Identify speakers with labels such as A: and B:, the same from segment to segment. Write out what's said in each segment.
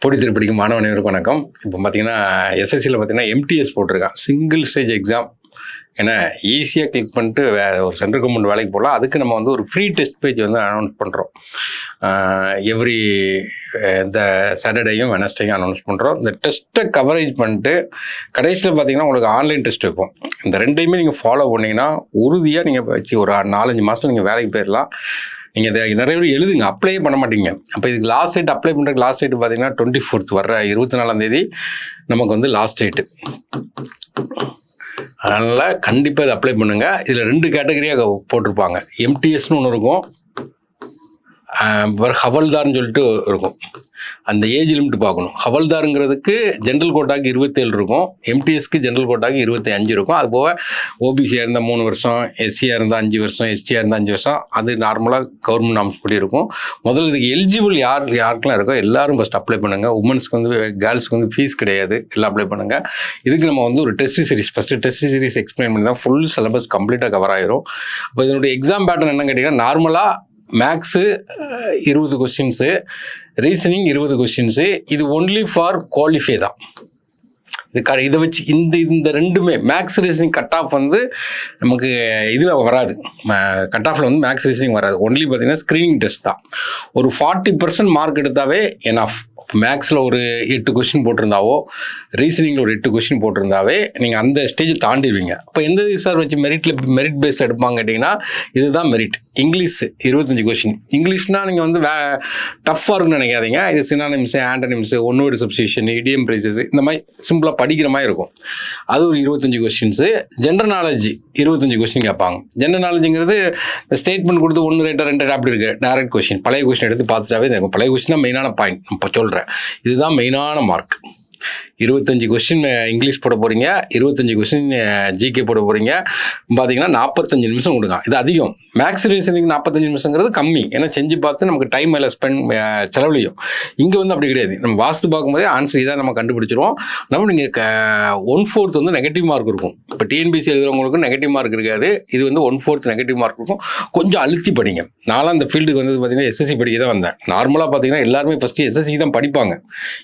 A: போட்டி திருப்படிக்கும் மாணவ அனைவருக்கும் வணக்கம். இப்போ பார்த்தீங்கன்னா எஸ்எஸ்சியில் பார்த்தீங்கன்னா எம்டிஎஸ் போட்டிருக்கான், சிங்கிள் ஸ்டேஜ் எக்ஸாம். ஏன்னா ஈஸியாக கிளிக் பண்ணிட்டு ஒரு சென்ட்ரல் கவர்மெண்ட் வேலைக்கு போகலாம். அதுக்கு நம்ம வந்து ஒரு ஃப்ரீ டெஸ்ட் பேஜ் வந்து அனௌன்ஸ் பண்ணுறோம். எவ்ரி இந்த சாட்டர்டேயும் வெனஸ்டேயும் அனௌன்ஸ் பண்ணுறோம். இந்த டெஸ்ட்டை கவரேஜ் பண்ணிட்டு கடைசியில் பார்த்தீங்கன்னா உங்களுக்கு ஆன்லைன் டெஸ்ட் வைப்போம். இந்த ரெண்டையுமே நீங்கள் ஃபாலோ பண்ணிங்கன்னா உறுதியாக நீங்கள் வச்சு ஒரு 4-5 மாதம் நீங்கள் வேலைக்கு போயிடலாம். நீங்கள் இதை நிறைய பேர் எழுதுங்க, அப்ளையே பண்ண மாட்டீங்க. அப்போ இதுக்கு லாஸ்ட் டேட் அப்ளை பண்ணுறதுக்கு லாஸ்ட் டேட் பார்த்தீங்கன்னா 24th வர 24ஆம் நமக்கு வந்து லாஸ்ட் டேட்டு. அதனால் கண்டிப்பாக இதை அப்ளை பண்ணுங்கள். இதில் 2 கேட்டகரியாக போட்டிருப்பாங்க. எம்டிஎஸ்னு ஒன்று இருக்கும், ஹவல்தார்னு சொல்லிட்டு இருக்கும். அந்த ஏஜ் லிமிட் பார்க்கணும். ஹவல்தாருங்கிறதுக்கு ஜென்ரல் கோட்டாக்கு 27 இருக்கும், எம்டிஎஸ்க்கு ஜென்ரல் கோட்டாக்கு 25 இருக்கும். அது போக ஓபிசியாக இருந்தால் 3 வருஷம், எஸ்சியாக இருந்தால் 5 வருஷம், எஸ்டியாக இருந்தால் 5 வருஷம். அது நார்மலாக கவர்மெண்ட் நாம்ஸ் படி இருக்கும். முதல்ல இதுக்கு எலிஜிபிள் யாருக்கெல்லாம் இருக்கோ எல்லாரும் ஃபஸ்ட் அப்ளை பண்ணுங்கள். உமன்ஸ்க்கு வந்து கேர்ள்ஸ்க்கு வந்து ஃபீஸ் கிடையாது, எல்லாம் அப்ளை பண்ணுங்கள். இதுக்கு நம்ம வந்து ஒரு test series first test series explain பண்ணி தான் ஃபுல் சிலபஸ் கம்ப்ளீட்டாக கவர் ஆயிரும். இப்போ இதனுடைய எக்ஸாம் பேட்டர்ன் என்னன்னு கேட்டிங்கன்னா, நார்மலாக மேக்ஸு 20 கொஸ்டின்ஸு, ரீசனிங் 20 கொஸ்டின்ஸு. இது ஒன்லி ஃபார் குவாலிஃபை தான். இதை வச்சு இந்த ரெண்டுமே மேக்ஸ் ரீசனிங் கட் ஆஃப் வந்து நமக்கு இதில் வராது. கட் ஆஃபில் வந்து மேக்ஸ் ரீசனிங் வராது. ஒன்லி பார்த்தீங்கன்னா ஸ்க்ரீனிங் டெஸ்ட் தான். ஒரு 40% மார்க் எடுத்தாவே எனாஃப். மேக்ஸில் ஒரு 8 கொஸ்டின் போட்டிருந்தாவோ, ரீசனிங்கில் ஒரு 8 கொஸ்டின் போட்டிருந்தாவே நீங்கள் அந்த ஸ்டேஜ் தாண்டிடுவீங்க. அப்போ எந்த சார் வச்சு மெரிட் பேஸில் எடுப்பாங்க கேட்டிங்கன்னா, இதுதான் மெரிட். English 25 question. இங்கிலீஷ்னால் நீங்கள் வந்து டஃப்பாக இருக்குன்னு நினைக்காதீங்க. இது synonyms, antonyms, one word substitution, idiom phrases, இந்த மாதிரி சிம்பிளாக படிக்கிற மாதிரி இருக்கும். அது ஒரு 25 கொஸ்டின்ஸு. ஜென்ரல் நாலேஜ் 25 கொஸ்டின் கேட்பாங்க. ஜென்ரல் நாலேஜுங்கிறது ஸ்டேட்மெண்ட் கொடுத்து 1 ரேட்டா 2 ரேட்டா அப்படி இருக்குது. டேரக்ட் கொஸ்டின், பழைய கொஸ்டின் எடுத்து பார்த்துட்டாவே இருக்கும். பழைய கொஸ்டின் தான் மெயினான பாயிண்ட். இப்போ சொல்கிறேன், இதுதான் மெயினான மார்க். 25 கொஸ்டின் இங்கிலீஷ் போட போகிறீங்க, 25 கொஸ்டின் ஜிகே போட போகிறீங்க. பார்த்தீங்கன்னா 45 நிமிஷம் கொடுங்க. இது அதிகம். மேக்ஸ் ரீசனிங் 45 நிமிஷங்கிறது கம்மி. ஏன்னா செஞ்சு பார்த்து நமக்கு டைம் மேலே செலவழியும். இங்கே வந்து அப்படி கிடையாது. நம்ம வாஸ்து பார்க்கும்போதே ஆன்சர் இதான் நம்ம கண்டுபிடிச்சிருவோம். நம்ம நீங்கள் 1/4 வந்து நெகட்டிவ் மார்க் இருக்கும். இப்போ டிஎன்பிசி எழுதுறவங்களுக்கு நெகட்டிவ் மார்க் இருக்காது. இது வந்து 1/4 நெகட்டிவ் மார்க் இருக்கும். கொஞ்சம் அழுத்தி படிங்க. நானும் அந்த ஃபீல்டுக்கு வந்தது பார்த்தீங்கன்னா எஸ்எஸ்சி படிக்க தான் வந்தேன். நார்மலாக பார்த்தீங்கன்னா எல்லாருமே ஃபஸ்ட்டு எஸ்எஸ்சி தான் படிப்பாங்க.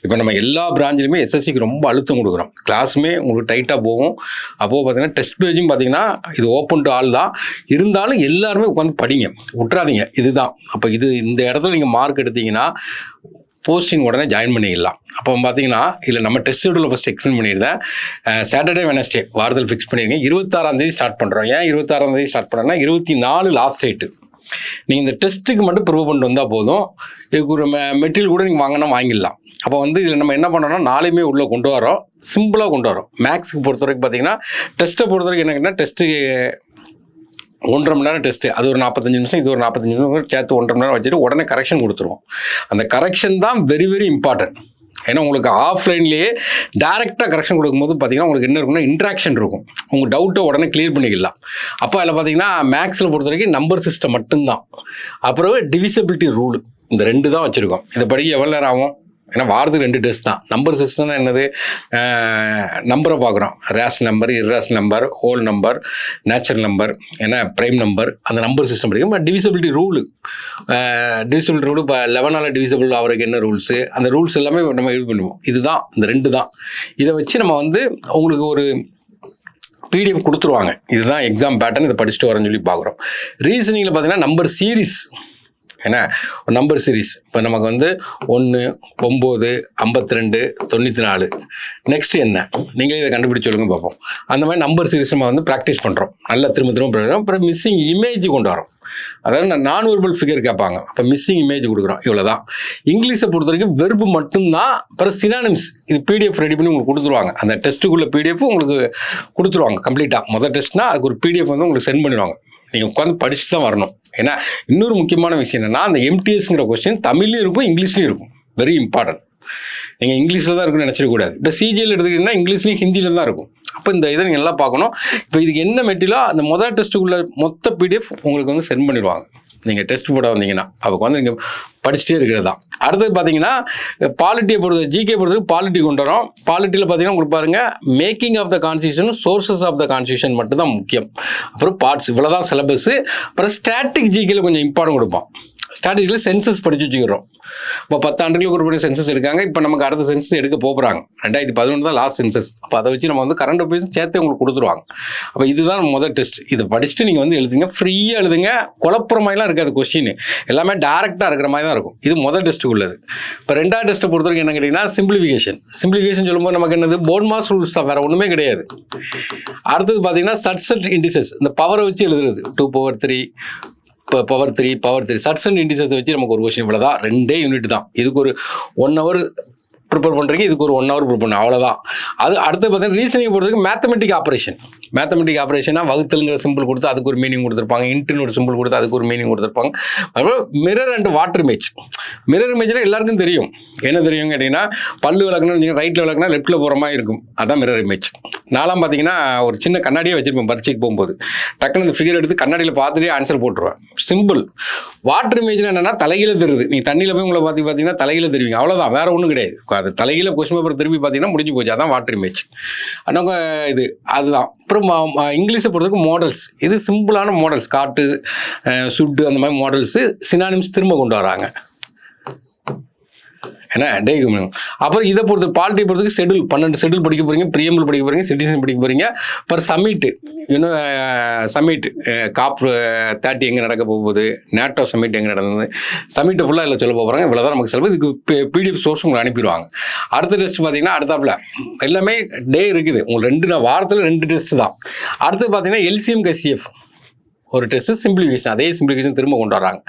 A: இப்போ நம்ம எல்லா பிரான்ச்சிலுமே எஸ்எஸ்சிக்கு ரொம்ப அழுத்தம் கொடுக்குறோம். கிளாஸுமே உங்களுக்கு டைட்டாக போகும். அப்போது பார்த்தீங்கன்னா டெஸ்ட் பேஜும் பார்த்தீங்கன்னா இது ஓப்பன் டு ஆல் தான். இருந்தாலும் எல்லாருமே உட்காந்து படிங்க, விட்றாதீங்க. இதுதான். அப்போ இந்த இடத்துல நீங்கள் மார்க் எடுத்தீங்கன்னா போஸ்டிங் உடனே ஜாயின் பண்ணிடலாம். அப்போ பார்த்தீங்கன்னா இல்லை நம்ம டெஸ்ட் ஷெட்யூலில் ஃபஸ்ட் எக்ஸ்பிளைன் பண்ணியிருந்தேன். சாட்டர்டே வெனஸ்டே வாரத்தில் ஃபிக்ஸ் பண்ணியிருக்கேன். 26ஆம் ஸ்டார்ட் பண்ணுறோம். ஏன் 26ஆம் ஸ்டார்ட் பண்ணுறேன்னா 24 லாஸ்ட் டேட்டு. நீங்கள் இந்த டெஸ்ட்டுக்கு மட்டும் ப்ரூவ் பண்ணிட்டு வந்தால் போதும். இதுக்கு ஒரு மெட்டீரியல் கூட நீங்கள் வாங்கினா வாங்கிடலாம். அப்போ வந்து இதில் நம்ம என்ன பண்ணுறோம்னா 4மே உள்ளே கொண்டு வரோம், சிம்பிளாக கொண்டு வரோம். மேக்ஸுக்கு பொறுத்த வரைக்கும் பார்த்தீங்கன்னா டெஸ்ட்டை பொறுத்த வரைக்கும் என்னன்னா, டெஸ்ட்டு 1.5 மணி நேரம் டெஸ்ட்டு, அது ஒரு 45 நிமிஷம், இது ஒரு 45 நிமிஷம் சேர்த்து 1.5 மணி நேரம் வச்சுட்டு உடனே கரெக்ஷன் கொடுத்துருவோம். அந்த கரெக்ஷன் தான் வெரி வெரி இம்பார்ட்டன்ட். ஏன்னா உங்களுக்கு ஆஃப்லைன்லேயே டேரெக்டாக கரெக்ஷன் கொடுக்கும்போது பார்த்தீங்கன்னா உங்களுக்கு என்ன இருக்குன்னா இன்ட்ராக்ஷன் இருக்கும். உங்கள் டவுட்டை உடனே கிளியர் பண்ணிக்கலாம். அப்போ அதில் பார்த்தீங்கன்னா மேக்ஸில் பொறுத்த வரைக்கும் நம்பர் சிஸ்டம் மட்டும்தான். அப்புறம் டிவிசபிலிட்டி ரூல், இந்த 2 தான் வச்சுருக்கோம். இதை படிக்க எவ்வளோ நேரம் ஆகும்? ஏன்னா வாரத்துக்கு 2 டெஸ்ட் தான். நம்பர் சிஸ்டம்னா என்னது? நம்பரை பார்க்குறோம். Rational number, irrational number, whole number, natural number, ஏன்னா ப்ரைம் நம்பர், அந்த நம்பர் சிஸ்டம் படிக்கும். டிவிசபிலிட்டி ரூலு, டிவிசபிலிட்டி ரூலு இப்போ 11ஆல் டிவிசபிள் ஆகிறதுக்கு என்ன ரூல்ஸு, அந்த ரூல்ஸ் எல்லாமே நம்ம இது பண்ணுவோம். இதுதான், இந்த 2 தான். இதை வச்சு நம்ம வந்து உங்களுக்கு ஒரு பிடிஎஃப் கொடுத்துருவாங்க. இதுதான் எக்ஸாம் பேட்டர்ன், இதை படிச்சுட்டு வரேன்னு சொல்லி பார்க்குறோம். ரீசனிங்கில் பார்த்தீங்கன்னா நம்பர் சீரீஸ், ஏன்னா ஒரு நம்பர் சீரீஸ் இப்போ நமக்கு வந்து 1, 9, 52, 94. நெக்ஸ்ட் என்ன நீங்களே இதை கண்டுபிடிச்சு சொல்லுங்க பார்ப்போம். அந்த மாதிரி நம்பர் சீரீஸ் நம்ம வந்து ப்ராக்டிஸ் பண்ணுறோம். நல்லா திரும்ப பண்ணுறோம். அப்புறம் மிஸ்ஸிங் இமேஜ் கொண்டு வரோம். அதாவது நான் வெர்பல் ஃபிகர் கேட்பாங்க. அப்போ மிஸ்ஸிங் இமேஜ் கொடுக்குறோம். இவ்வளோதான். இங்கிலீஷை பொறுத்த வரைக்கும் வெர்பு மட்டும்தான். அப்புறம் சினானிம்ஸ் இது பிடிஎஃப் ரெடி பண்ணி உங்களுக்கு கொடுத்துருவாங்க. அந்த டெஸ்ட்டுக்குள்ள பிடிஎஃப் உங்களுக்கு கொடுத்துருவாங்க கம்ப்ளீட்டாக. முதல் டெஸ்ட்னா அதுக்கு ஒரு பிடிஎஃப் வந்து உங்களுக்கு சென்ட் பண்ணிடுவாங்க. நீங்கள் உட்காந்து படிச்சு தான் வரணும். ஏன்னா இன்னொரு முக்கியமான விஷயம் என்னென்னா, அந்த எம்டிஎஸ்ங்கிற கொஸ்டின் தமிழ்லையும் இருக்கும், இங்கிலீஷ்லையும் இருக்கும். Very important. நீங்கள் இங்கிலீஷில் தான் இருக்குன்னு நினச்சிடக்கூடாது. இப்போ சிஜிஎல் எடுத்துக்கிட்டிங்கன்னா இங்கிலீஷ்லையும் ஹிந்தியில் தான் இருக்கும். அப்போ இந்த இதை நீங்கள் எல்லாம் பார்க்கணும். இப்போ இதுக்கு என்ன மெட்டீரியலோ அந்த முதல் டெஸ்ட்டுக்குள்ள மொத்த பிடிஎஃப் உங்களுக்கு வந்து சென்ட் பண்ணிடுவாங்க. நீங்கள் டெஸ்ட் போட வந்தீங்கன்னா அப்போ வந்து நீங்கள் படிச்சுட்டே இருக்கிறது தான். அடுத்தது பார்த்தீங்கன்னா பாலிட்டியை பொறுத்த ஜிகே பொறுத்தவரைக்கும் பாலிட்டி கொண்டு வரோம். பாலிட்டியில் பார்த்தீங்கன்னா உங்களுக்கு பாருங்கள், making of the constitution, sources of the constitution மட்டும் தான் முக்கியம். அப்புறம் பார்ட்ஸ், இவ்வளோ தான் சிலபஸ். அப்புறம் ஸ்டாட்டிக் ஜிகேல கொஞ்சம் இம்பார்ட்டன்ட் கொடுப்போம். ஸ்ட்ராட்டஜியில் சென்சஸ் படிச்சு வச்சுக்கிறோம். இப்போ 10 ஆண்டுகளுக்கு ஒரு படி சென்சஸ் எடுக்காங்க. இப்போ நமக்கு அடுத்த சென்சஸ் எடுக்க போகிறாங்க. 2011 தான் லாஸ்ட் சென்சஸ். அப்போ அதை வச்சு நம்ம வந்து கரண்ட் அஃபேர்ஸ் சேர்த்து உங்களுக்கு கொடுத்துருவாங்க. அப்போ இதுதான் முதல் டெஸ்ட். இதை படிச்சுட்டு நீங்கள் வந்து எழுதுங்க, ஃப்ரீயாக எழுதுங்க. குழப்புற மாதிரிலாம் இருக்காது கொஸ்டின், எல்லாமே டேரெக்டாக இருக்கிற மாதிரி தான் இருக்கும். இது முதல் டெஸ்ட்டு உள்ளது. இப்போ ரெண்டாவது டெஸ்ட்டை பொறுத்த வரைக்கும் என்ன கேட்டிங்கன்னா சிம்பிளிஃபிகேஷன். சிம்பிளிஃபிகேஷன் சொல்லும்போது நமக்கு என்னது போர்ட் மாஸ் ரூல்ஸ் தான், வேறு ஒன்றுமே கிடையாது. அடுத்தது பார்த்தீங்கன்னா சட்சட் இண்டிசஸ், இந்த பவரை வச்சு எழுதுறது 2 பவர் 3 இப்போ பவர் 3 சட்ஸ் அண்ட் இண்டிசஸ் வச்சு நமக்கு ஒரு கொஸ்டின் இவ்வளோ தான். 2 யூனிட் தான். இதுக்கு ஒரு 1 ஹவர் ப்ரிப்பேர் பண்ணுறீங்க, இதுக்கு ஒரு 1 ஹவர் ப்ரிப்பேர் பண்ணணும், அவ்வளோதான். அது அடுத்து பார்த்தீங்கன்னா ரீசனிங் பொறுத்தவரைக்கும் மேத்தமெட்டிக் ஆப்ரேஷனாக வகுத்தலுங்கிற சிம்பிள் கொடுத்து அதுக்கு ஒரு மீனிங் கொடுத்துருப்பாங்க, இன்ட்டுன்னு ஒரு சிம்பிள் கொடுத்து அதுக்கு ஒரு மீனிங் கொடுத்துருப்பாங்க. அப்புறம் mirror and water image. Mirror இமேஜ்னா எல்லாருக்கும் தெரியும், என்ன தெரியும் கேட்டிங்கன்னா பல்லு விளக்குன்னு ரைட்டில் விளக்குனா லெஃப்ட்டில் போகிற மாதிரி இருக்கும், அதான் மிரர் இமேஜ். நான்லாம் பார்த்தீங்கன்னா ஒரு சின்ன கண்ணாடியே வச்சுருப்பேன் பரீட்சைக்கு போகும்போது, டக்குன்னு இந்த ஃபிகர் எடுத்து கண்ணாடியில் பார்த்துட்டே ஆன்சர் போட்டுருவேன், சிம்பிள். வாட்டர் இமேஜ்னா என்னென்னா தலைகீழ தெரியுது. நீங்கள் தண்ணியில் போய் உங்களை பார்த்தீங்கன்னா தலைகீழ தெரிவிங்க, அவ்வளோதான், வேறு ஒன்றும் கிடையாது. அது தலைகீழ கொஸ்டின் பேப்பர் திருப்பி பார்த்தீங்கன்னா முடிஞ்சு போச்சு, அதான் வாட்டர் இமேஜ். அங்கே இது அதுதான். அப்புறம் இங்கிலீஷை பொறுத்தவரைக்கும் மாடல்ஸ், இது சிம்பிளான மாடல்ஸ், காட்டு சுட்டு அந்த மாதிரி மாடல்ஸு சினானிம்ஸ் திரும்ப கொண்டு வராங்க. ஏன்னா அப்புறம் இதை பொறுத்த பாலிட்டி பொறுத்தவரைக்கும் ஷெடியூல் 12 ஷெடியூல் படிக்க போகிறீங்க, பிரியம்பிள் படிக்க போகிறீங்க, சிட்டிசன் படிக்க போகிறீங்க. அப்புறம் சம்மிட்டு, இன்னும் சம்மிட் காப் 30 எங்கே நடக்க போகுது, நேட்டோ சம்மிட் எங்கே நடந்தது, சம்மிட்டை ஃபுல்லாக இல்லை சொல்ல போகிறாங்க. இவ்வளோ தான் நமக்கு செலவு. இதுக்கு பிடிஎஃப் சோர்ஸ் உங்களுக்கு அனுப்பிடுவாங்க. அடுத்த டெஸ்ட் பார்த்தீங்கன்னா அடுத்தாப்புல எல்லாமே டே இருக்குது உங்களுக்கு, வாரத்தில் 2 டெஸ்ட் தான். அடுத்து பார்த்தீங்கன்னா எல்சிஎம் கசிஎஃப் ஒரு டெஸ்ட்டு, சிம்பிளிஃபிகேஷன், அதே சிம்பிளிஃபிகேஷன் திரும்ப கொண்டு வராங்க.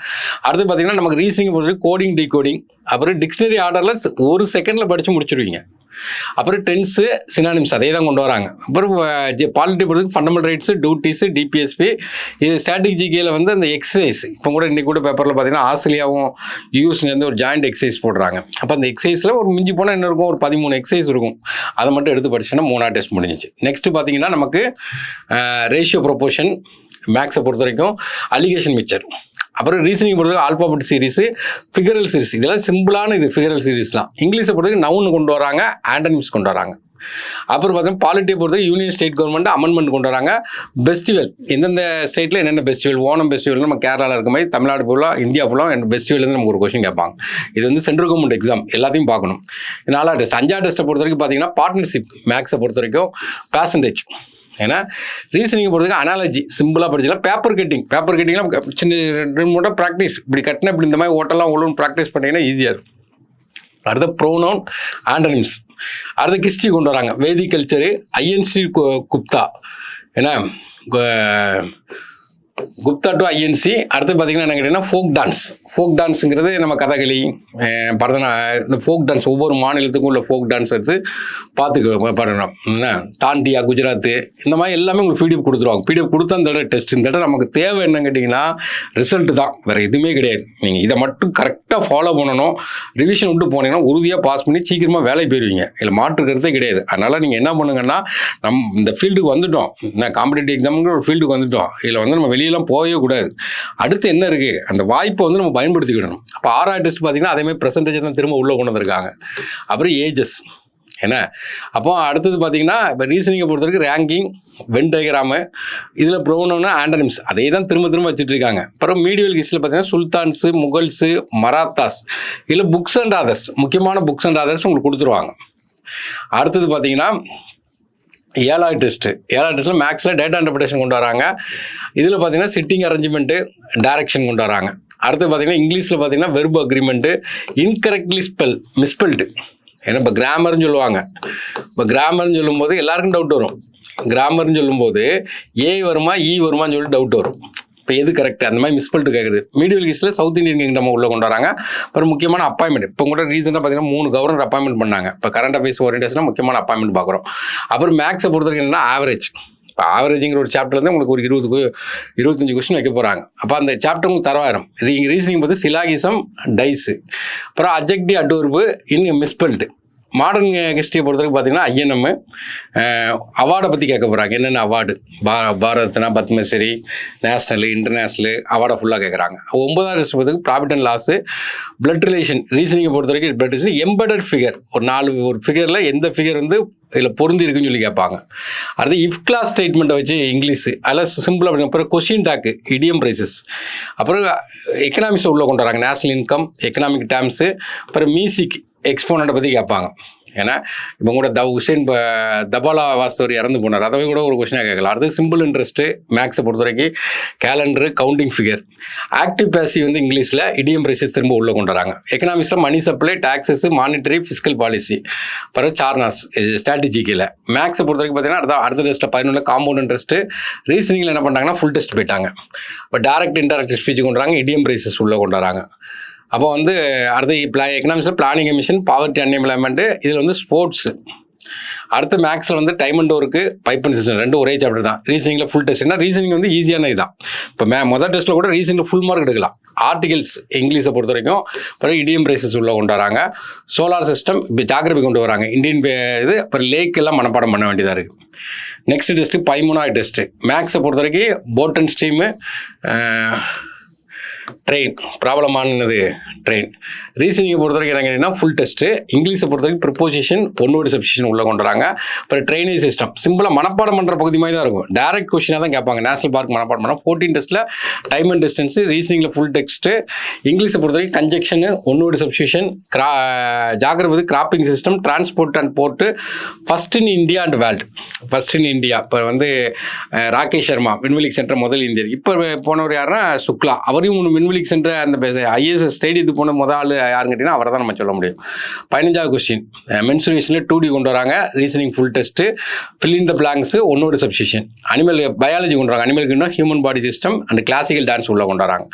A: அடுத்து பார்த்தீங்கன்னா நமக்கு ரீசனிங் பொறுத்தவரைக்கும் கோடிங் டிகோடிங், அப்புறம் டிக்ஷனரி ஆர்டரில் 1 செகண்டில் படித்து முடிச்சிருவீங்க. அப்புறம் டென்ஸு சினானிம்ஸ் அதே தான் கொண்டு வராங்க. அப்புறம் பாலிட்டி பொறுத்தவரைக்கும் ஃபண்டமெண்டல் ரைட்ஸு, டியூட்டிஸு, டிபிஎஸ்பி, இது ஸ்டாட்டிக் ஜிகேல வந்து அந்த எக்ஸசைஸ். இப்போ கூட இன்றைக்கி கூட பேப்பரில் பார்த்தீங்கன்னா ஆஸ்திரேலியாவும் யூஎஸ்லேருந்து ஒரு ஜாயிண்ட் எக்ஸசைஸ் போடுறாங்க. அப்போ அந்த எக்ஸசைஸில் ஒரு மிஞ்சி போனால் என்ன இருக்கும், ஒரு 13 எக்ஸசைஸ் இருக்கும். அதை மட்டும் எடுத்து படிச்சோன்னா 3ஆவது டெஸ்ட் முடிஞ்சிச்சு. நெக்ஸ்ட்டு பார்த்தீங்கன்னா நமக்கு ரேஷியோ ப்ரொபோர்ஷன், மேக்ஸை பொறுத்த வரைக்கும் அலிகேஷன் மிக்சர், அப்புறம் ரீசனிங் பொறுத்த வரைக்கும் ஆல்பாபெட் சீரிஸு, ஃபிகரல் சீரிஸ், இதெல்லாம் சிம்பிளான இது ஃபிகரல் சீரிஸ்லாம். இங்கிலீஷை பொறுத்த வரைக்கும் நவுன் கொண்டு வராங்க, ஆண்டனிம்ஸ் கொண்டு வராங்க. அப்புறம் பார்த்தீங்கன்னா பாலிட்டியை பொறுத்த யூனியன் ஸ்டேட் கவர்மெண்ட் அமெண்ட்மெண்ட் கொண்டு வராங்க. ஃபெஸ்டிவல், எந்தெந்த ஸ்டேட்டில் என்னென்ன ஃபெஸ்டிவல், ஓணம் ஃபெஸ்டிவல் நம்ம கேரளாவில் இருக்க மாதிரி தமிழ்நாடு ஃபுல்லாக இந்தியா ஃபுல்லாக என் ஃபெஸ்டிவல் நமக்கு ஒரு கொஸ்டின் கேட்பாங்க. இது வந்து சென்ட்ரல் கவர்மெண்ட் எக்ஸாம், எல்லாத்தையும் பார்க்கணும். 4ஆவது டெஸ்ட். 5ஆவது டெஸ்ட்டை பொறுத்த வரைக்கும் பார்த்தீங்கன்னா பார்ட்னர்ஷிப், மேக்ஸை பொறுத்த வரைக்கும் பர்சன்டேஜ். ஏன்னா ரீசனிங்கை பொறுத்தவரைக்கும் அனாலஜி சிம்பிளாக படிச்சிடலாம். பேப்பர் கட்டிங்லாம் சின்ன 2-3 ப்ராக்டிஸ், இப்படி கட்டினா இப்படி இந்த மாதிரி ஓட்டெல்லாம் ஒழுங்கு ப்ராக்டிஸ் பண்ணிங்கன்னா ஈஸியாக இருக்கும். அடுத்த ப்ரோனவுன், ஆண்டனிம்ஸ். அடுத்த ஹிஸ்ட்ரி கொண்டு வராங்க, வேதிக் கல்ச்சரு, ஐஎன்சி குப்தா, ஏன்னா குப்தா டு ஐஎன்சி. அடுத்து பார்த்தீங்கன்னா என்ன கேட்டிங்கன்னா ஃபோக் டான்ஸுங்கிறது நம்ம கதகளி, இந்த ஃபோக் டான்ஸ் ஒவ்வொரு மாநிலத்துக்கும் உள்ள ஃபோக் டான்ஸ் எடுத்து பாடணும். தாண்டியா, குஜராத்து, இந்த மாதிரி எல்லாமே உங்களுக்கு பிடிஎஃப் கொடுத்துருவாங்க. பிடிஎஃப் கொடுத்தா இந்த டெஸ்ட், இந்த நமக்கு தேவை என்னன்னு கேட்டிங்கன்னா ரிசல்ட் தான், வேறு எதுவுமே கிடையாது. நீங்கள் இதை மட்டும் கரெக்டாக ஃபாலோ பண்ணணும், ரிவிஷன் விட்டு போனீங்கன்னா உறுதியாக பாஸ் பண்ணி சீக்கிரமாக வேலைக்கு போயிடுவீங்க. இதில் மாற்று கருத்தே கிடையாது. அதனால் நீங்கள் என்ன பண்ணுங்கன்னா, இந்த ஃபீல்டுக்கு வந்துட்டோம், காம்படிட்டிவ் எக்ஸாமுங்கிற ஒரு ஃபீல்டுக்கு வந்துட்டோம், இதில் வந்து நம்ம வெளியெல்லாம் போகவே கூடாது. அடுத்து என்ன இருக்குது, அந்த வாய்ப்பை வந்து நம்ம பயன்படுத்திக்கிடணும். அப்போ 6ஆவது டெஸ்ட் பார்த்தீங்கன்னா அதேமாதிரி பெர்சன்டேஜ் தான் திரும்ப உள்ளே கொண்டு வந்திருக்காங்க. அப்புறம் ஏஜஸ் என்ன. அப்போ அடுத்தது பார்த்தீங்கன்னா இப்போ ரீசனிங்கை பொறுத்த வரைக்கும் ரேங்கிங், வென் டயக்ராமு, இதில் ப்ரோனோன்னா ஆண்டனிம்ஸ், அதே தான் திரும்ப வச்சுட்டு இருக்காங்க. அப்புறம் மீடியல் ஹிஸ்ட்ரியில் பார்த்தீங்கன்னா சுல்தான்ஸு, முகல்ஸு, மராத்தாஸ், இதில் புக்ஸ் அண்ட் ஆதர்ஸ், முக்கியமான புக்ஸ் அண்ட் ஆதர்ஸ் உங்களுக்கு கொடுத்துருவாங்க. அடுத்தது பார்த்தீங்கன்னா 7ஆவது டெஸ்ட்டில் மேக்ஸில் டேட்டா இன்டர்பிரேஷன் கொண்டு வராங்க. இதில் பார்த்தீங்கன்னா சிட்டிங் அரேஞ்ச்மெண்ட்டு, டைரக்ஷன் கொண்டு வராங்க. அடுத்து பார்த்தீங்கன்னா இங்கிலீஷில் பார்த்தீங்கன்னா வெர்பு அக்ரிமெண்ட்டு, இன்கரெக்ட்லி மிஸ்பெல்டு, ஏன்னா இப்போ கிராமர்னு சொல்லுவாங்க. இப்போ கிராமர்னு சொல்லும்போது எல்லாருக்கும் டவுட் வரும். கிராமர்னு சொல்லும்போது ஏ வருமா இ வருமானு சொல்லி டவுட் வரும். இப்போ எது கரெக்ட், அந்த மாதிரி மிஸ்பெல்ட்டு கேட்குறது. மீடியல் ஈஸ்ட்டில் சவுத் இந்தியன் கிங்டம் உள்ளே கொண்டு வராங்க. அப்புறம் முக்கியமான அப்பாயின்மெண்ட், இப்போ கூட ரீசெண்டாக பார்த்தீங்கன்னா 3 கவர்னர் அப்பாயின்மெண்ட் பண்ணாங்க. இப்போ கரண்ட் அஃபேர்ஸ் ஓரியன்டேஷனாக முக்கியமான அப்பாயின்மெண்ட் பார்க்குறோம். அப்புறம் மேக்ஸை பொறுத்த வரைக்கும் என்னன்னா ஆவரேஜ். இப்போ ஆவரேஜிங்கிற ஒரு சாப்டர்லேருந்து உங்களுக்கு ஒரு 25 கொஸ்டின் வைக்க போகிறாங்க. அப்போ அந்த சாப்டர் உங்களுக்கு தரவாயிரம். ரீசனிங் பார்த்து சிலாகிசம், டைஸு, அப்புறம் அப்ஜெக்டிவ் அட்வர்பு, மிஸ்பெல்ட்டு, மாடர்ன் ஹிஸ்ட்ரியை பொறுத்தவரைக்கும் பார்த்தீங்கன்னா ஐஎன்எம் அவார்டை பற்றி கேட்க போகிறாங்க. என்னென்ன அவார்டு, பாரத்னா, பத்மஸ்ரீ, நேஷ்னலு, இன்டர்நேஷ்னலு அவார்டை ஃபுல்லாக கேட்குறாங்க. 9வது ஹிஸ்ட்ரி பொறுத்தவரைக்கும் profit and loss, blood relation, ரீசனிங்கை பொறுத்த வரைக்கும் பிளட் ரிலேஷன், எம்பெடட் ஃபிகர், ஒரு ஃபிகரில் எந்த ஃபிகர் வந்து இதில் பொருந்தி இருக்குன்னு சொல்லி கேட்பாங்க. அடுத்து இஃப் கிளாஸ் ஸ்டேட்மெண்ட்டை வச்சு இங்கிலீஷு, அதில் சிம்பிள் அப்படிங்க. அப்புறம் கொஸ்டின் டாக்கு, இடியம் ப்ரைசஸ், அப்புறம் எக்கனாமிக்ஸ் உள்ளே கொண்டு வராங்க. நேஷனல் இன்கம், எக்கனாமிக் டேர்ம்ஸு, அப்புறம் மியூசிக் எக்ஸ்போனண்ட்டை பற்றி கேட்பாங்க. ஏன்னா இப்போ கூட ஹுசேன் தபாலா வாஸ்தவர் இறந்து போனார், அதை கூட ஒரு கொஸ்டினாக கேட்கலாம். அடுத்து சிம்பிள் இன்ட்ரெஸ்ட்டு மேக்ஸை பொறுத்த வரைக்கும் calendar, counting figure. Active passive வந்து இங்கிலீஷில், இடியம் ப்ரைசஸ் திரும்ப உள்ளே கொண்டு வராங்க. எக்கனாமிக்ஸில் money supply, taxes, monetary, fiscal policy, அப்புறம் சார்னாஸ், ஸ்ட்ராட்டஜிக்கில். மேக்ஸை பொறுத்த வரைக்கும் பார்த்தீங்கன்னா அடுத்த டெஸ்ட்டில் 11 காம்பவுண்ட் இன்ட்ரெஸ்ட்டு. ரீசனிங்கில் என்ன பண்ணுறாங்கன்னா ஃபுல் டெஸ்ட் போயிட்டாங்க. இப்போ டைரக்ட் இன்டைரக்ட் ஸ்பீச் கொண்டு வராங்க, இடியம் ப்ரைசஸ் உள்ளே கொண்டு வராங்க. அப்போ வந்து அடுத்து எக்கனாமிக்ஸில் பிளானிங் எமிஷன், பாவர்ட்டி அன்எம்ப்ளாய்மெண்ட்டு, இதில் வந்து ஸ்போர்ட்ஸு. அடுத்து மேக்ஸில் வந்து time and work, pipe and system, ரெண்டும் ஒரே சாப்டர் தான். ரீசனிங்கில் ஃபுல் டெஸ்ட். ஏன்னா ரீசனிங் வந்து ஈஸியான இதுதான். இப்போ மொதல் டெஸ்ட்டில் கூட ரீசனிங்கில் ஃபுல் மார்க் எடுக்கலாம். ஆர்டிகல்ஸ் இங்கிலீஷை பொறுத்த வரைக்கும் அப்புறம் இடியம் ப்ரைசஸ் உள்ளே கொண்டு வராங்க. சோலார் சிஸ்டம், இப்போ ஜாகிரபி கொண்டு வராங்க. இந்தியன் இது அப்புறம் லேக் எல்லாம் மனப்பாடம் பண்ண வேண்டியதாக இருக்குது. நெக்ஸ்ட் டெஸ்ட்டு பைமுனாய் டெஸ்ட்டு. மேக்ஸை பொறுத்த வரைக்கும் போட் அண்ட் ஸ்ட்ரீமு, ட்ரெயின், ப்ராப்ளமானது ட்ரெயின். ரீசனிங்கை பொறுத்த வரைக்கும் என்ன கேட்டிங்கன்னா ஃபுல் டெஸ்ட்டு. இங்கிலீஷை பொறுத்த வரைக்கும் ப்ரிப்போசிஷன், ஒன் வேர்டு சப்ஸ்டியூஷன் உள்ளே கொண்டு வராங்க. அப்புறம் ட்ரெயினேஜ் சிஸ்டம் சிம்பிளாக மனப்பாடம் பண்ணுற பகுதி மாதிரி தான் இருக்கும். டேரக்ட் கொஸ்டினாக தான் கேட்பாங்க. நேஷனல் பார்க் மனப்பாடம் பண்ணால் 14 டெஸ்ட்டில் டைம் அண்ட் டிஸ்டன்ஸு. ரீசனிங்கில் ஃபுல் டெக்ஸ்ட்டு. இங்கிலீஷை பொறுத்த வரைக்கும் conjunction, one word substitution, geography, cropping system, transport and port, first in India and world. First in India இப்போ வந்து ராகேஷ் சர்மா, விண்வெளி சென்ற முதல் இந்தியர். இப்போ போனவர் யாருன்னா சுக்லா, அவரையும் விண்வெளி சென்ற அந்த ஐஏஎஸ் ஸ்டேடியத்துக்கு போன முதல் ஆள் யாருன்னு கேட்டிங்கன்னா அவரை தான் நம்ம சொல்ல முடியும். 15வது கொஸ்டின் மென்சுரேஷனில் 2D கொண்டு வராங்க. Reasoning full test. Fill in the blanks, one word substitution. Animal biology கொண்டு வராங்க. Animal kingdom, human body system and classical dance உள்ள கொண்டு வராங்க.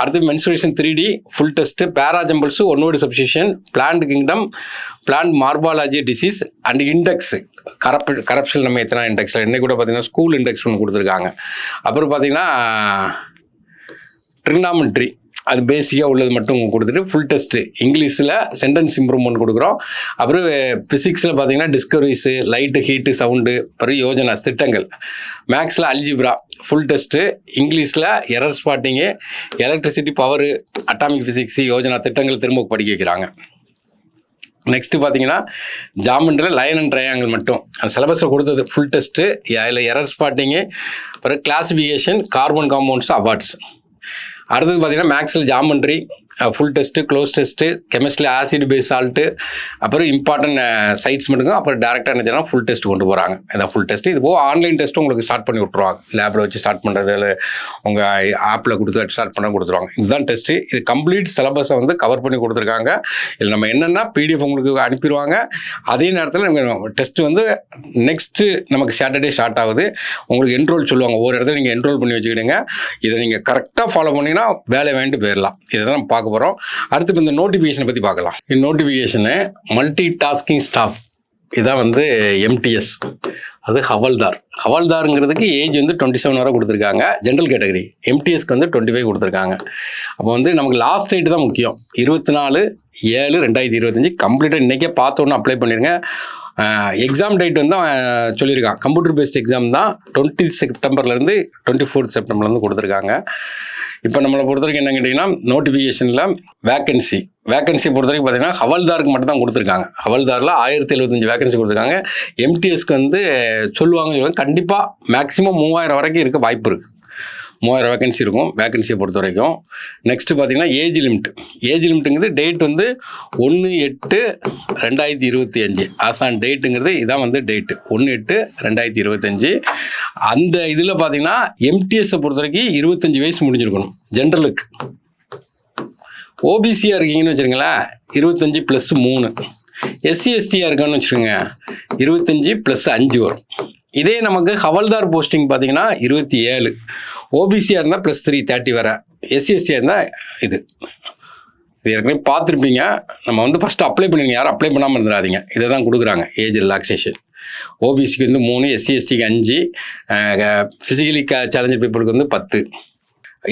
A: அடுத்து mensuration 3D full test. Parajumbles, one word substitution. Plant kingdom, plant morphology disease and index. Corruption நம்ம எத்தனை இண்டெக்ஸில் இன்னைக்கு கூட பார்த்தீங்கன்னா ஸ்கூல் இண்டெக்ஸ் ஒன்று கொடுத்துருக்காங்க. அப்புறம் பார்த்தீங்கன்னா ட்ரிக்னாமெட்ரி, அது பேசிக்காக உள்ளது மட்டும் கொடுத்துட்டு ஃபுல் டெஸ்ட்டு. இங்கிலீஷில் சென்டென்ஸ் இம்ப்ரூவ்மெண்ட் கொடுக்குறோம். அப்புறம் ஃபிசிக்ஸில் பார்த்தீங்கன்னா டிஸ்கவரிஸு, லைட்டு, ஹீட்டு, சவுண்டு, அப்புறம் யோஜனாஸ், திட்டங்கள். மேக்ஸில் அல்ஜிப்ரா ஃபுல் டெஸ்ட்டு. இங்கிலீஷில் error spotting, electricity, power, atomic physics, யோஜனா, திட்டங்கள் திரும்ப படிக்க வைக்கிறாங்க. நெக்ஸ்ட்டு பார்த்தீங்கன்னா ஜாமெண்ட்ரியில் லைன் அண்ட் ட்ரையாங்கிள் மட்டும் அந்த சிலபஸில் கொடுத்தது ஃபுல் டெஸ்ட்டு. அதில் எரர் ஸ்பாட்டிங்கு, அப்புறம் கிளாசிஃபிகேஷன், கார்பன் காம்பவுண்ட்ஸ், அவார்ட்ஸ். அடுத்தது பார்த்தீங்கன்னா மேக்ஸில் geometry full test, cloze test. கெமிஸ்ட்ரியில் ஆசிட் பேஸ் சால்ட்டு, அப்புறம் இம்பார்ட்டன்ட் சைட்ஸ் மட்டும். அப்புறம் டேரெக்டாக என்ன செய்யலாம் ஃபுல் டெஸ்ட் கொண்டு போகிறாங்க. இதான் ஃபுல் டெஸ்ட்டு. இது போக ஆன்லைன் டெஸ்ட்டு உங்களுக்கு ஸ்டார்ட் பண்ணி விட்ருவாங்க. லேபில் வச்சு ஸ்டார்ட் பண்ணுறது, இல்லை உங்கள் ஆப்பில் கொடுத்து ஸ்டார்ட் பண்ண கொடுத்துருவாங்க. இதுதான் டெஸ்ட்டு. இது கம்ப்ளீட் சிலபஸை வந்து கவர் பண்ணி கொடுத்துருக்காங்க. இதில் நம்ம என்னென்னா பிடிஎஃப் உங்களுக்கு அனுப்பிடுவாங்க. அதே நேரத்தில் நமக்கு டெஸ்ட்டு வந்து நெக்ஸ்ட்டு நமக்கு சாட்டர்டே ஸ்டார்ட் ஆகுது. உங்களுக்கு என்ரோல் சொல்லுவாங்க. ஒவ்வொரு இடத்துல நீங்கள் என்ரோல் பண்ணி வச்சுக்கிடுங்க. இதை நீங்கள் கரெக்டாக ஃபாலோ பண்ணிங்கன்னா வேலை வேண்டி போயிடலாம். இதை தான் நம்ம பார்க்க போகிறோம். அடுத்து இந்த நோட்டிஃபிகேஷனை பற்றி பார்க்கலாம். இந்த நோட்டிஃபிகேஷனு மல்டி டாஸ்கிங் ஸ்டாஃப், இதான் வந்து எம்டிஎஸ். அது ஹவல்தாருங்கிறதுக்கு ஏஜ் வந்து 27 வரை கொடுத்துருக்காங்க. General category. எம்டிஎஸ்க்கு வந்து 25 கொடுத்துருக்காங்க. அப்போ வந்து நமக்கு லாஸ்ட் டேட் தான் முக்கியம். 24/7/2025 கம்ப்ளீட்டாக இன்றைக்கே பார்த்தோன்னு அப்ளை பண்ணிடுங்க. எக்ஸாம் டேட் வந்து சொல்லியிருக்கான். கம்ப்யூட்டர் பேஸ்ட் எக்ஸாம் தான் 20 செப்டம்பர்லேருந்து 24 செப்டம்பர்லேருந்து கொடுத்துருக்காங்க. இப்போ நம்மளை பொறுத்த வரைக்கும் என்ன கேட்டிங்கன்னா நோட்டிஃபிகேஷனில் வேக்கன்சி பொறுத்த வரைக்கும் பார்த்தீங்கன்னா ஹவல்தாருக்கு மட்டும் தான் கொடுத்துருக்காங்க. ஹவல்தாரில் 1075 வேக்கன்சி கொடுத்துருக்காங்க. எம்டிஎஸ்க்கு வந்து சொல்லுவாங்க கண்டிப்பாக மேக்ஸிமம் 3000 வரைக்கும் இருக்க வாய்ப்பு இருக்குது. 3000 வேக்கன்சி இருக்கும் வேக்கன்சியை பொறுத்த வரைக்கும். நெக்ஸ்ட்டு பார்த்தீங்கன்னா ஏஜ் லிமிட்டுங்கிறது டேட் வந்து 1/8/2025 ஆசான் டேட்டுங்கிறது இதான் வந்து டேட்டு 1/8/2025. அந்த இதில் பார்த்தீங்கன்னா எம்டிஎஸை பொறுத்த வரைக்கும் 25 வயசு முடிஞ்சிருக்கணும் ஜென்ரலுக்கு. ஓபிசியாக இருக்கீங்கன்னு வச்சுருங்களேன் 25 + 3. எஸ்சி எஸ்டியாக இருக்கான்னு வச்சுருங்க 25 + 5 வரும். இதே நமக்கு ஹவல்தார் போஸ்டிங் பார்த்தீங்கன்னா 27. ஓபிசியாக இருந்தால் +3 30 வர. எஸ்சி எஸ்டியாக இருந்தால் இது ஏற்கனவே பார்த்துருப்பீங்க. நம்ம வந்து ஃபஸ்ட்டு அப்ளை பண்ணுவீங்க. யாரும் அப்ளை பண்ணாமல் இருந்துடாதீங்க. இதை தான் கொடுக்குறாங்க ஏஜ் ரிலாக்ஸேஷன். ஓபிசிக்கு வந்து 3, எஸ்சி எஸ்டிக்கு 5, ஃபிசிக்கலி சேலஞ்சர் பீப்புளுக்கு வந்து 10.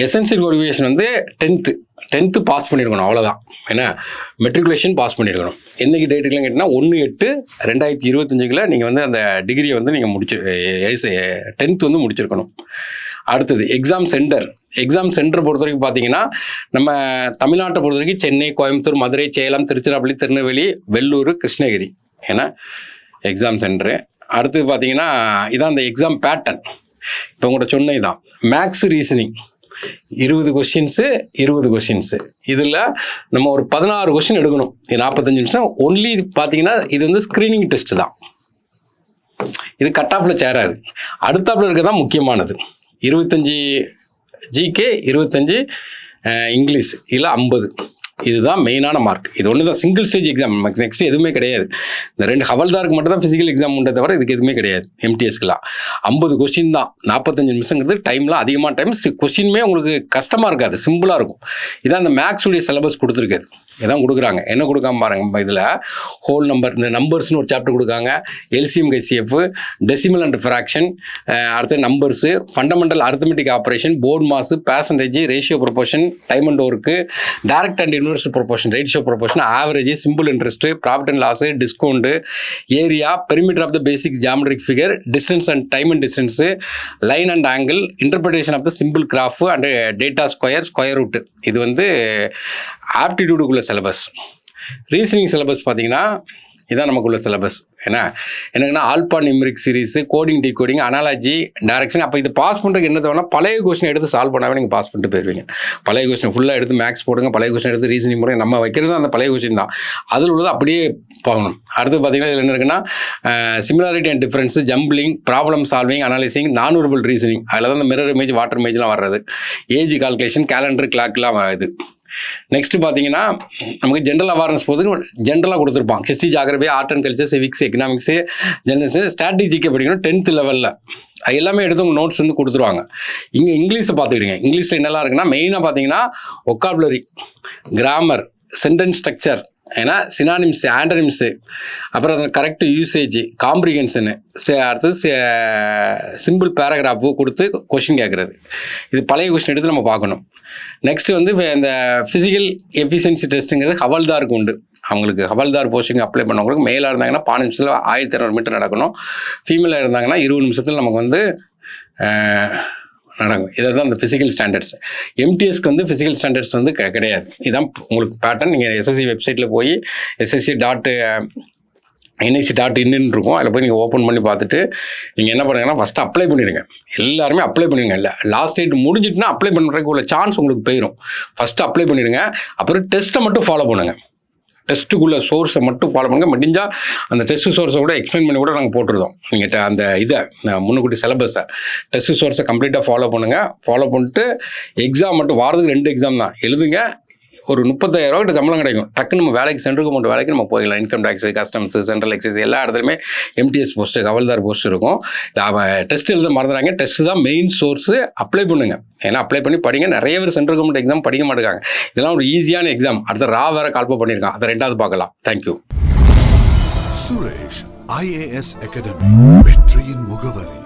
A: எசென்சியல் குவாலிஃபிகேஷன் வந்து 10th 10th பாஸ் பண்ணியிருக்கணும், அவ்வளோதான். ஏன்னா மெட்ரிகுலேஷன் பாஸ் பண்ணியிருக்கணும். என்றைக்கு டேட்டுக்குலாம் கேட்டிங்கன்னா 1/8/2025 நீங்கள் வந்து அந்த டிகிரியை வந்து நீங்கள் 10th வந்து முடிச்சிருக்கணும். அடுத்தது எக்ஸாம் சென்டர் பொறுத்த வரைக்கும் பார்த்தீங்கன்னா நம்ம தமிழ்நாட்டை பொறுத்த வரைக்கும் சென்னை, கோயம்புத்தூர், மதுரை, சேலம், திருச்சிராப்பள்ளி, திருநெல்வேலி, வெள்ளூர், கிருஷ்ணகிரி ஏன்னா எக்ஸாம் சென்டரு. அடுத்தது பார்த்தீங்கன்னா இதான் அந்த எக்ஸாம் பேட்டர்ன். இப்போ உங்கள்கிட்ட சொன்னது தான் மேக்ஸ் ரீசனிங் 20 கொஷின்ஸு இதில் நம்ம ஒரு 16 கொஷின் எடுக்கணும். 45 நிமிஷம் ஒன்லி. பார்த்தீங்கன்னா இது வந்து ஸ்க்ரீனிங் டெஸ்ட் தான், இது கட் ஆஃபில் சேராது. அடுத்தாப்பில் இருக்க தான் முக்கியமானது. 25 ஜிகே, 25 இங்கிலீஷ், இல்லை 50. இதுதான் மெயினான மார்க். இது ஒன்று தான் சிங்கிள் ஸ்டேஜ் எக்ஸாம். நமக்கு நெக்ஸ்ட் எதுவுமே கிடையாது. இந்த 2 ஹவல்தாருக்கு மட்டும் தான் ஃபிசிக்கல் எக்ஸாம் உண்டே தவிர இதுக்கு எதுவுமே கிடையாது. எம்டிஎஸ்க்குலாம் 50 கொஸ்டின் தான். 45 நிமிஷங்கிறது டைம்லாம் அதிகமான டைம். கொஸ்டினுமே உங்களுக்கு கஷ்டமாக இருக்காது, சிம்பிளாக இருக்கும். இதான் அந்த மேக்ஸுடைய சிலபஸ் கொடுத்துருக்காது, இதான் கொடுக்குறாங்க. என்ன கொடுக்காம பாருங்க, இதில் ஹோல் நம்பர், இந்த நம்பர்ஸ்னு ஒரு சாப்டர் கொடுக்காங்க, LCM HCF, decimal and fraction, அடுத்து numbers, fundamental arithmetic operation, BODMAS, percentage, ratio proportion, time and work, direct and inverse proportion, ratio proportion, average, simple interest, profit and loss, discount, area, perimeter of the basic geometric figure, distance and time and distance, line and angle, interpretation of the simple graph and data square root. இது வந்து ஆப்டிடியூடுக்குள்ள syllabus. Reasoning syllabus பார்த்தீங்கன்னா இதான் நமக்குள்ள syllabus. என்னன்னா alpha numeric series, coding, decoding, analogy, direction. அப்போ இது pass பண்ணுறதுக்கு என்ன தேவைன்னா பழைய கொஸ்டின் எடுத்து சால்வ் பண்ணாவே நீங்கள் பாஸ் பண்ணிட்டு போயிருவீங்க. பழைய கொஸ்டின் ஃபுல்லாக எடுத்து மேக்ஸ் போடுங்க, பழைய கொஸ்டின் எடுத்து ரீசனிங் போடுங்க. நம்ம வைக்கிறது அந்த பழைய கொஸ்டின் தான், அதில் உள்ளது அப்படியே பார்க்கணும். அடுத்து பார்த்தீங்கன்னா இதில் என்ன இருக்குன்னா similarity and difference, jumbling, problem solving, analysing, நான் வெர்பல் ரீசனிங், அதில் தான் இந்த மிரர் இமேஜ், வாட்டர் இமேஜ்லாம் வர்றது, ஏஜ் கால்குலேஷன், கேலண்டர், கிளாக்லாம் வருது. நெக்ஸ்ட் பார்த்தீங்கன்னா நமக்கு ஜென்ரல் அவேர்னஸ் போது ஜென்ரலாக கொடுத்துருப்பான். History, geography, art and culture, civics, economics, journalism, ஸ்ட்ராட்டஜிக்கை படிக்கணும் 10th லெவலில். எல்லாமே எடுத்து உங்கள் நோட்ஸ் வந்து கொடுத்துருவாங்க. இங்கே இங்கிலீஷை பார்த்துக்கிடுங்க. இங்கிலீஷில் என்னெல்லாம் இருக்குன்னா மெயினாக பார்த்தீங்கன்னா ஒக்காபுலரி, கிராமர், சென்டென்ஸ் ஸ்ட்ரக்சர், ஏன்னா சினானிம்ஸு, ஆண்டனிம்ஸு, அப்புறம் அந்த கரெக்ட் யூசேஜ், காம்ப்ரிஹென்ஷனு, அடுத்தது சிம்பிள் பேராகிராஃபு கொடுத்து கொஷின் கேட்குறது. இது பழைய கொஷின் எடுத்து நம்ம பார்க்கணும். நெக்ஸ்ட் வந்து இந்த ஃபிசிக்கல் எஃபிஷியன்சி டெஸ்ட்டுங்கிறது ஹவல்தாருக்கு உண்டு. அவங்களுக்கு ஹவல்தார் போஸ்டிங் அப்ளை பண்ணவங்களுக்கு மேலாக இருந்தாங்கன்னா 5 நிமிஷத்தில் 1200 மீட்டர் நடக்கணும். ஃபீமேலாக இருந்தாங்கன்னா 20 நிமிஷத்தில் நமக்கு வந்து நடக்கும். இதை தான் இந்த ஃபிசிக்கல் ஸ்டாண்டர்ட்ஸ். எம்டிஎஸ்க்கு வந்து ஃபிசிக்கல் ஸ்டாண்டர்ட்ஸ் வந்து கிடையாது. இதுதான் உங்களுக்கு பேட்டர்ன். நீங்கள் எஸ்எஸ்சி வெப்சைட்டில் போய் ssc.nic.in இருக்கும், அதில் போய் நீங்கள் ஓப்பன் பண்ணி பார்த்துட்டு நீங்கள் என்ன பண்ணுங்கன்னா ஃபஸ்ட்டு அப்ளை பண்ணிடுங்க. எல்லாருமே அப்ளை பண்ணிடுங்க. இல்லை லாஸ்ட் டேட் முடிஞ்சிட்டுனா அப்ளை பண்ணுறதுக்கு உள்ள சான்ஸ் உங்களுக்கு போயிடும். ஃபஸ்ட்டு அப்ளை பண்ணிடுங்க. அப்புறம் டெஸ்ட்டை மட்டும் ஃபாலோ பண்ணுங்கள். டெஸ்ட்டுக்குள்ள சோர்ஸை மட்டும் ஃபாலோ பண்ணுங்கள். முடிஞ்சால் அந்த டெஸ்ட் சோர்ஸை கூட எக்ஸ்பிளைன் பண்ணி கூட நாங்கள் போட்டுருந்தோம். நீங்கள் அந்த இதை முன்னுக்கூட்டி சிலபஸை டெஸ்ட் சோர்ஸை கம்ப்ளீட்டாக ஃபாலோ பண்ணுங்கள். ஃபாலோ பண்ணிட்டு எக்ஸாம் மட்டும் வாரத்துக்கு 2 எக்ஸாம் தான் எழுதுங்க. ஒரு 30,000 கிட்ட சம்பளம் கிடைக்கும். டக்குன்னு நம்ம வேலைக்கு சென்ட்ரல் கவர்மெண்ட் வேலைக்கு நம்ம போயிடலாம். Income tax, customs, central excise எல்லா இடத்துலையுமே எம்டிஎஸ் போஸ்ட்டு, ஹவல்தார் போஸ்ட் இருக்கும். டெஸ்ட் எழுத மறந்துறாங்க. டெஸ்ட் தான் மெயின் சோர்ஸு. அப்ளை பண்ணுங்க. ஏன்னா அப்ளை பண்ணி படிங்க. நிறைய பேர் சென்ட்ரல் கவர்மெண்ட் எக்ஸாம் படிக்க மாட்டேங்காங்க. இதெல்லாம் ஒரு ஈஸியான எக்ஸாம். அடுத்த வேற கால்ப பண்ணியிருக்கான். அதை 2வது பார்க்கலாம். தேங்க்யூ.
B: சுரேஷ் IAS அகாடமி, வெற்றியின் முகவரி.